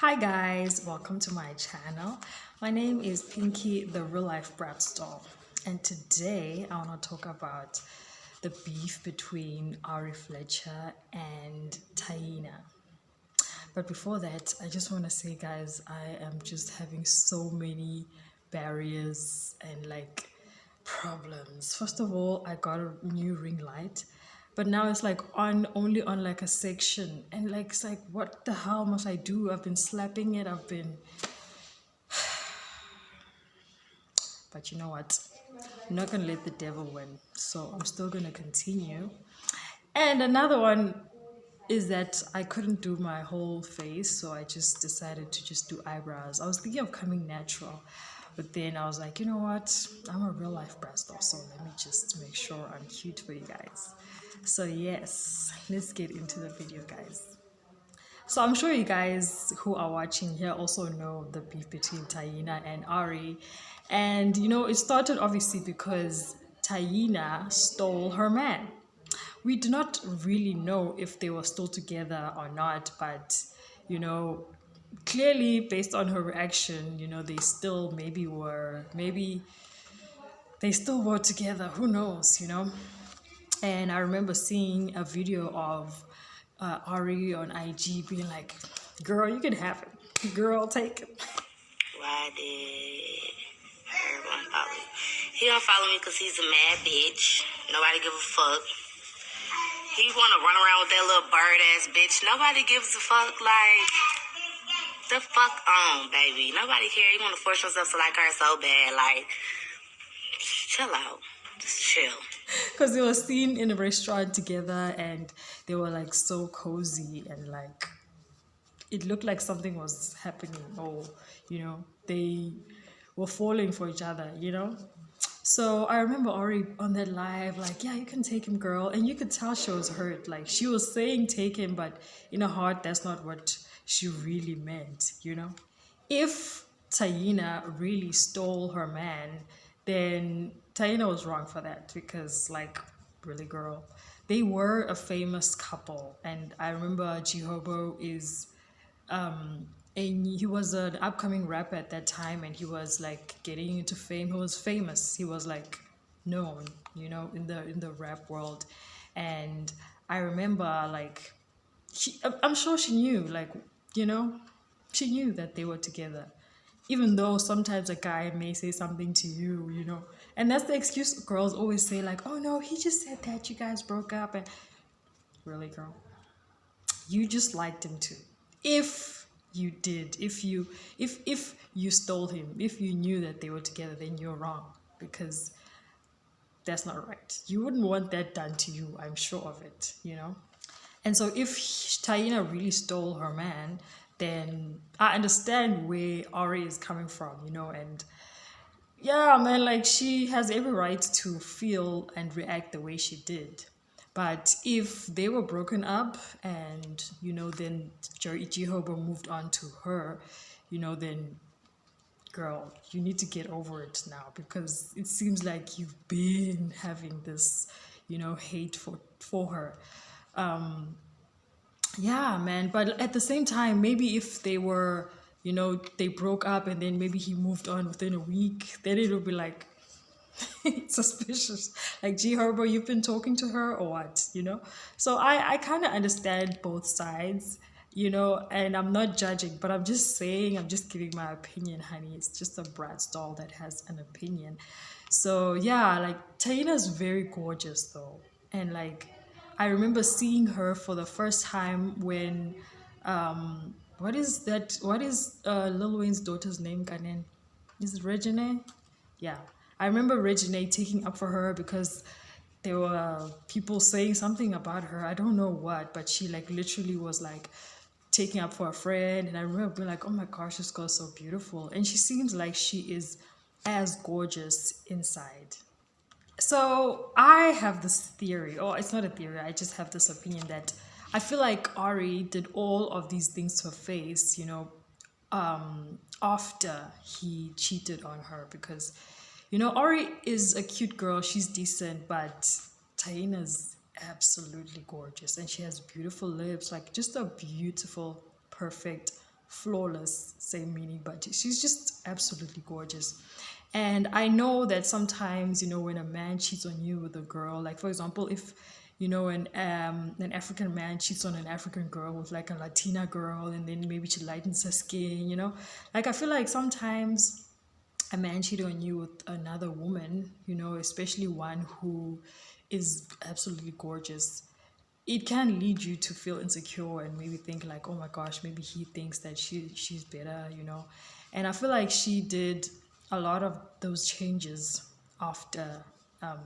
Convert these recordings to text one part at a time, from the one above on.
Hi guys, welcome to my channel. My name is Pinky, the real life brat doll, and today I want to talk about the beef between Ari Fletcher and Taina. But before that, I just want to say, guys, I am just having so many barriers and problems. First of all, I got a new ring light, but now it's like on only on like a section, and it's like, what the hell must I do? I've been slapping it, but you know what? I'm not gonna let the devil win, so I'm still gonna continue. And another one is that I couldn't do my whole face, so I just decided to just do eyebrows. I was thinking of coming natural, but then I was like, you know what? I'm a real life breast doll, so let me just make sure I'm cute for you guys. So yes, let's get into the video, guys. So I'm sure you guys who are watching here also know the beef between Taina and Ari. And you know, it started obviously because Taina stole her man. We do not really know if they were still together or not, but you know, clearly based on her reaction, you know, they still maybe they still were together. Who knows, you know? And I remember seeing a video of Ari on IG being like, girl, you can have it. Girl, take it. Why did everyone follow me? He don't follow me because he's a mad bitch. Nobody give a fuck. He want to run around with that little bird ass bitch. Nobody gives a fuck. Like, the fuck on, baby. Nobody care. He want to force himself to like her so bad. Like, chill out. Just chill. Because they were seen in a restaurant together and they were like so cozy and like it looked like something was happening, or you know, they were falling for each other, you know. So I remember Ari on that live, like, yeah, you can take him, girl. And you could tell she was hurt. Like, she was saying take him, but in her heart, that's not what she really meant, you know? If Taina really stole her man, then Taina was wrong for that because, like, really, girl, they were a famous couple. And I remember Jihobo is and he was an upcoming rapper at that time, and he was like getting into fame. He was famous, he was like known, you know, in the rap world. And I remember like I'm sure she knew, like, you know, she knew that they were together, even though sometimes a guy may say something to you, you know. And that's the excuse girls always say, like, oh no, he just said that you guys broke up. And really, girl, you just liked him too. If you did, if you stole him, if you knew that they were together, then you're wrong, because that's not right. You wouldn't want that done to you, I'm sure of it, you know. And so if Taina really stole her man, then I understand where Ari is coming from, you know. And yeah, man, like, she has every right to feel and react the way she did. But if they were broken up and, you know, then Jehovah moved on to her, you know, then girl, you need to get over it now, because it seems like you've been having this, you know, hate for her. Yeah, man. But at the same time, maybe if they were, you know, they broke up and then maybe he moved on within a week, then it would be like, suspicious. Like, gee, Herbo, you've been talking to her or what, you know? So I kind of understand both sides, you know, and I'm not judging, but I'm just saying, I'm just giving my opinion, honey. It's just a brat doll that has an opinion. So yeah, like, Taina's very gorgeous though. And like, I remember seeing her for the first time when what is that, what is Lil Wayne's daughter's name, Kanen? Is it Regine? Yeah, I remember Regine taking up for her because there were people saying something about her. I don't know what, but she like literally was like taking up for a friend. And I remember being like, oh my gosh, this girl's so beautiful. And she seems like she is as gorgeous inside. So I have this theory, or it's not a theory, I just have this opinion that I feel like Ari did all of these things to her face, you know, after he cheated on her, because, you know, Ari is a cute girl, she's decent, but Taina's absolutely gorgeous, and she has beautiful lips, like just a beautiful, perfect flawless, same meaning, but she's just absolutely gorgeous. And I know that sometimes, when a man cheats on you with a girl, like for example, if an African man cheats on an African girl with like a Latina girl, and then maybe she lightens her skin, like I feel like sometimes a man cheating on you with another woman, especially one who is absolutely gorgeous, it can lead you to feel insecure and maybe think like, oh my gosh, maybe he thinks that she's better. And I feel like she did a lot of those changes after um,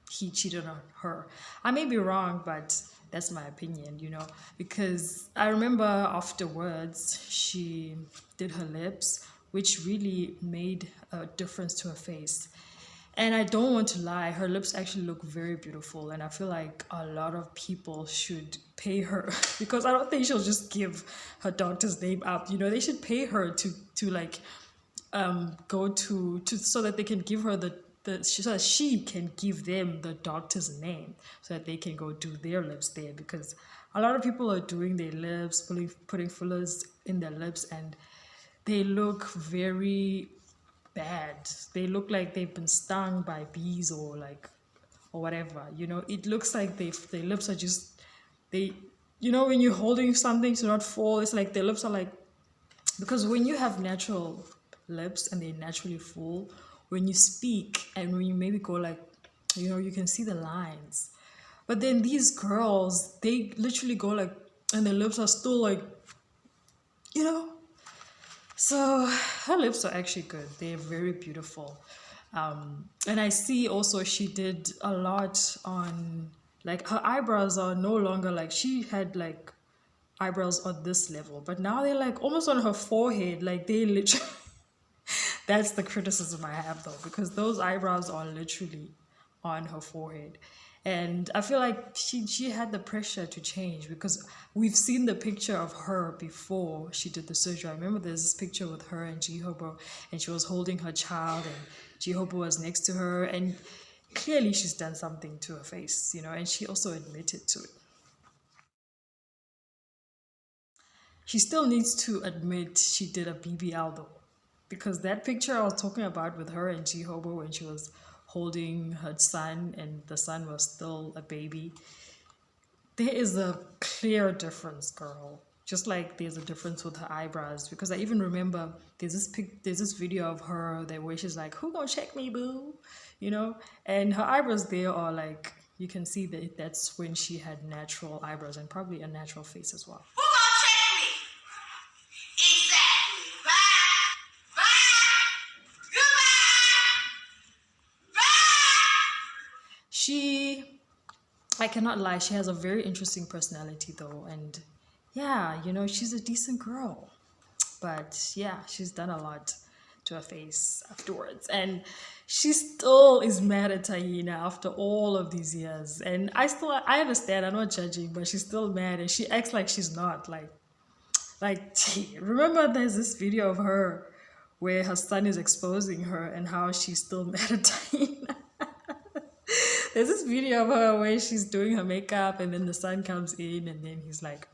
he cheated on her. I may be wrong, but that's my opinion, because I remember afterwards she did her lips, which really made a difference to her face. And I don't want to lie, her lips actually look very beautiful. And I feel like a lot of people should pay her because I don't think she'll just give her doctor's name up. They should pay her to like go to so that they can give her so that she can give them the doctor's name so that they can go do their lips there, because a lot of people are doing their lips, putting fillers in their lips, and they look very bad. They look like they've been stung by bees or whatever. It looks like their lips are just they. When you're holding something to not fall, it's like their lips are like, because when you have natural lips and they're naturally full, when you speak and when you maybe go like, you can see the lines. But then these girls, they literally go like, and their lips are still like, you know. So her lips are actually good. They're very beautiful. And I see also she did a lot on, like, her eyebrows are no longer like, she had like eyebrows on this level, but now they're like almost on her forehead. Like they literally, that's the criticism I have though, because those eyebrows are literally on her forehead. And I feel like she had the pressure to change because we've seen the picture of her before she did the surgery. I remember there's this picture with her and Jihobo, and she was holding her child, and Jihobo was next to her, and clearly she's done something to her face, and she also admitted to it. She still needs to admit she did a BBL though, because that picture I was talking about with her and Jihobo when she was holding her son and the son was still a baby, there is a clear difference, girl. Just like there's a difference with her eyebrows, because I even remember there's this video of her that where she's like, "Who gonna check me, boo?" And her eyebrows there are like, you can see that that's when she had natural eyebrows and probably a natural face as well. Who gonna check me? Exactly. Bye. Bye. Goodbye. Bye. I cannot lie, she has a very interesting personality though, and yeah, she's a decent girl. But yeah, she's done a lot to her face afterwards, and she still is mad at Taina after all of these years. And I understand, I'm not judging, but she's still mad and she acts like she's not. Like remember there's this video of her where her son is exposing her and how she's still mad at Taina. There's this video of her where she's doing her makeup and then the son comes in and then he's like,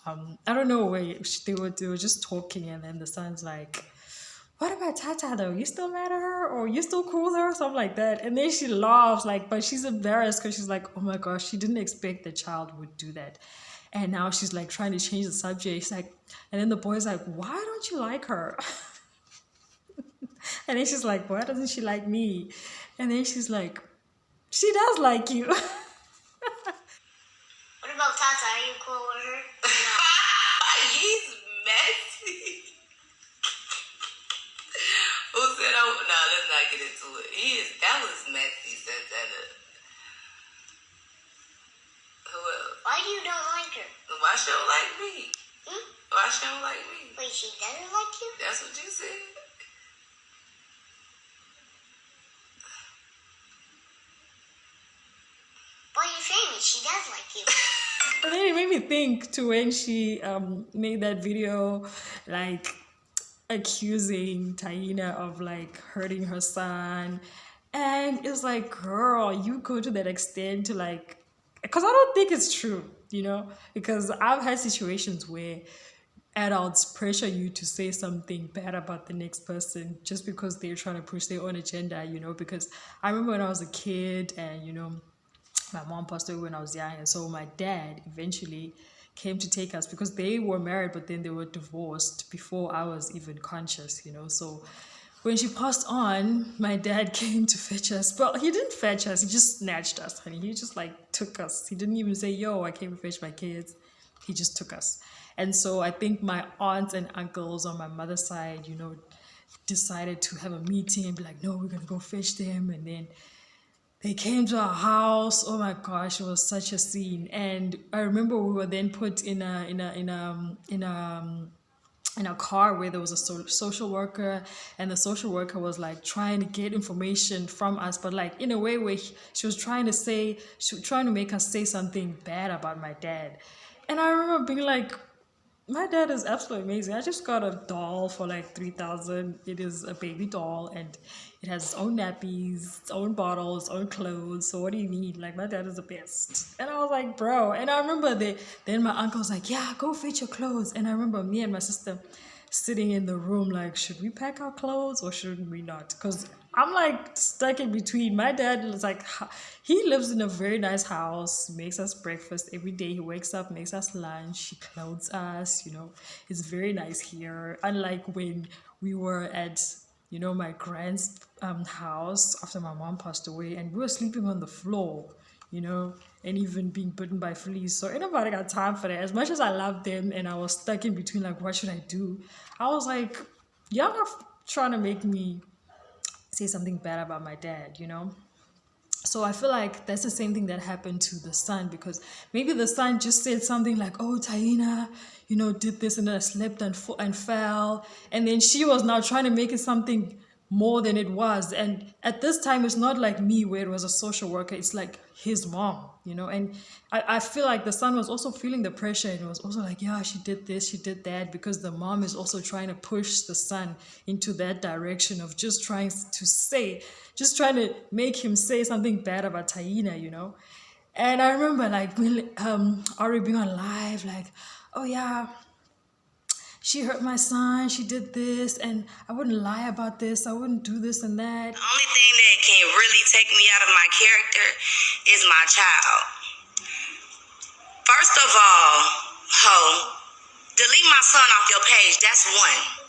I don't know where they were just talking, and then the son's like, "What about Tata though? You still mad at her, or you still cool with her, or something like that?" And then she laughs, like, but she's embarrassed because she's like, "Oh my gosh, she didn't expect the child would do that." And now she's like trying to change the subject. She's like, and then the boy's like, "Why don't you like her?" And then she's like, "Why doesn't she like me?" And then she's like, "She does like you." What about Tata? Are you cool with her? He's messy. Who said, oh, no, let's not get into it. That was messy, Santana. Who else? Why you don't like her? Why she don't like me? Why she don't like me? Wait, she doesn't like you? That's what you said. Why are you saying it? She does like you. And then it made me think to when she made that video, like accusing Taina of like hurting her son. And it's like, girl, you go to that extent to like, because I don't think it's true, because I've had situations where adults pressure you to say something bad about the next person just because they're trying to push their own agenda, because I remember when I was a kid and, my mom passed away when I was young. And so my dad eventually came to take us because they were married, but then they were divorced before I was even conscious, So when she passed on, my dad came to fetch us. But he didn't fetch us, he just snatched us, honey. He just like took us. He didn't even say, yo, I came to fetch my kids. He just took us. And so I think my aunts and uncles on my mother's side, decided to have a meeting and be like, no, we're gonna go fetch them. And then they came to our house. Oh my gosh, it was such a scene. And I remember we were then put in a car where there was a social worker, and the social worker was like trying to get information from us, but like in a way where she was trying to make us say something bad about my dad. And I remember being like, my dad is absolutely amazing. I just got a doll for like 3,000. It is a baby doll and it has its own nappies, its own bottles, its own clothes. So what do you need? Like, my dad is the best. And I was like, bro. And I remember then my uncle was like, yeah, go fetch your clothes. And I remember me and my sister sitting in the room like, should we pack our clothes or should we not? Because I'm like stuck in between. My dad is like, he lives in a very nice house, makes us breakfast every day. He wakes up, makes us lunch, he clothes us, It's very nice here. Unlike when we were at, my grand's house after my mom passed away, and we were sleeping on the floor, and even being bitten by fleas. So ain't nobody got time for that. As much as I love them and I was stuck in between, like, what should I do? I was like, y'all are trying to make me say something bad about my dad. So I feel like that's the same thing that happened to the son, because maybe the son just said something like, oh, Taina, did this and then I slipped and fell. And then she was now trying to make it something more than it was. And at this time, it's not like me where it was a social worker. It's like his mom. And I feel like the son was also feeling the pressure and it was also like, yeah, she did this, she did that, because the mom is also trying to push the son into that direction of just trying to make him say something bad about Taina. And I remember like Ari being on live, like, oh yeah, she hurt my son, she did this, and I wouldn't lie about this, I wouldn't do this and that. The only thing that can really take me out of my character is my child. First of all, delete my son off your page. That's one.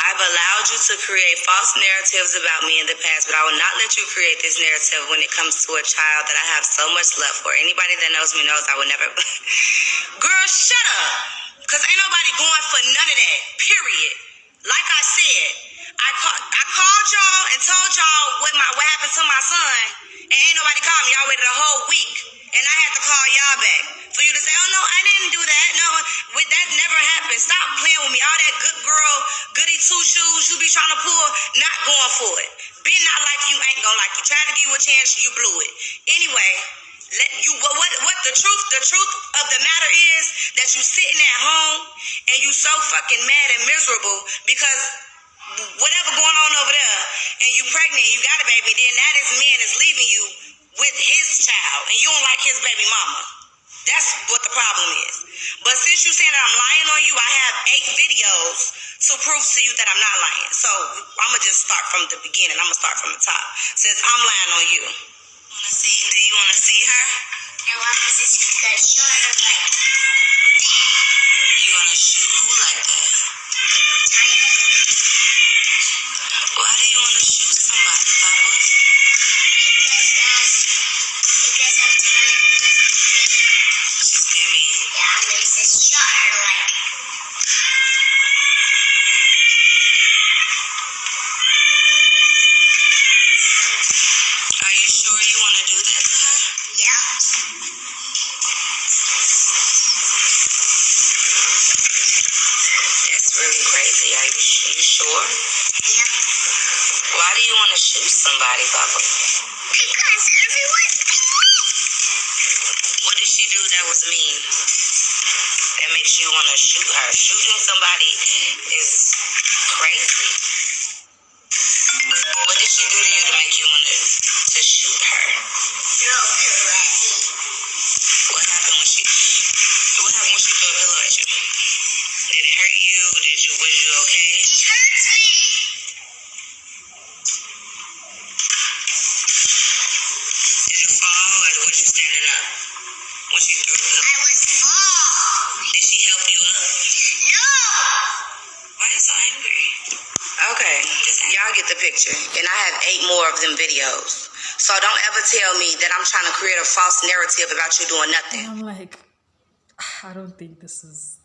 I've allowed you to create false narratives about me in the past, but I will not let you create this narrative when it comes to a child that I have so much love for. Anybody that knows me knows I would never... Girl, shut up. Because ain't nobody going for none of that, period. Like I said, I called y'all and told y'all what happened to my son, and ain't nobody called me. Y'all waited a whole week, and I had to call y'all back for you to say, oh, no, I didn't do that. No, that never happened. Stop playing with me. All that good girl, goody two-shoes you be trying to pull, not going for it. Been not like you, ain't gonna like you. Tried to give you a chance, you blew it. Anyway, what the truth of the matter is that you sitting at home and you so fucking mad and miserable because whatever going on over there and you pregnant and you got a baby, then that man is leaving you with his child and you don't like his baby mama. That's what the problem is. But since you saying that I'm lying on you, I have 8 videos to prove to you that I'm not lying. So I'm gonna just start from the beginning. I'm gonna start from the top. Since I'm lying on you. Do you want to see her? I want to see that. Show her like. You want to shoot who like that? Taina. Why do you want to shoot somebody, Papa? Because I'm tired of me. She's being mean. Yeah, I'm gonna just shot her like. Are you sure you want to do that to her? Yeah. That's really crazy. Are you sure? Yeah. Why do you want to shoot somebody, Papa? Because everyone. What did she do that was mean? That makes you want to shoot her. Shooting somebody is crazy. What did she do to you to make you want to shoot her? No, what happened when hurt you? Was you okay? It hurts me. Did you fall or was you standing up when she threw you up? I was fall. Did she help you up? No. Why are you so angry? Okay, y'all get the picture. And I have 8 more of them videos. So don't ever tell me that I'm trying to create a false narrative about you doing nothing. And I'm like, I don't think this is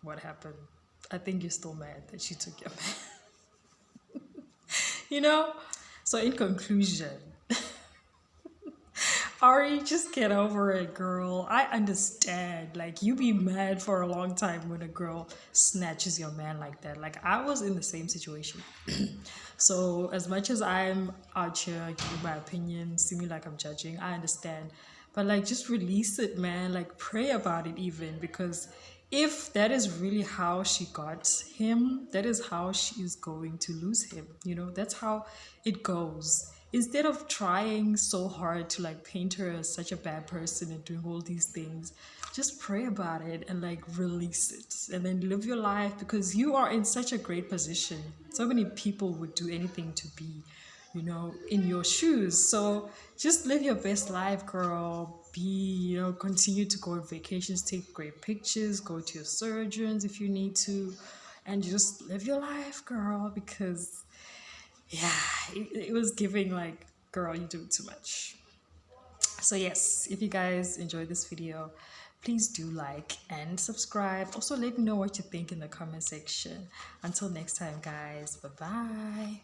what happened. I think you're still mad that she took your man. You know? So in conclusion, Ari, just get over it, girl. I understand. Like, you be mad for a long time when a girl snatches your man like that. Like, I was in the same situation. So, as much as I'm out here giving my opinion, see me like I'm judging, I understand. But, like, just release it, man. Like, pray about it even. Because if that is really how she got him, that is how she is going to lose him. You know, that's how it goes. Instead of trying so hard to like paint her as such a bad person and doing all these things, just pray about it and like release it and then live your life, because you are in such a great position. So many people would do anything to be, you know, in your shoes. So just live your best life, girl. Continue to go on vacations, take great pictures, go to your surgeons if you need to, and just live your life, girl, because yeah, it was giving like, girl, you do too much. So yes, if you guys enjoyed this video, please do like and subscribe. Also, let me know what you think in the comment section. Until next time, guys, bye bye.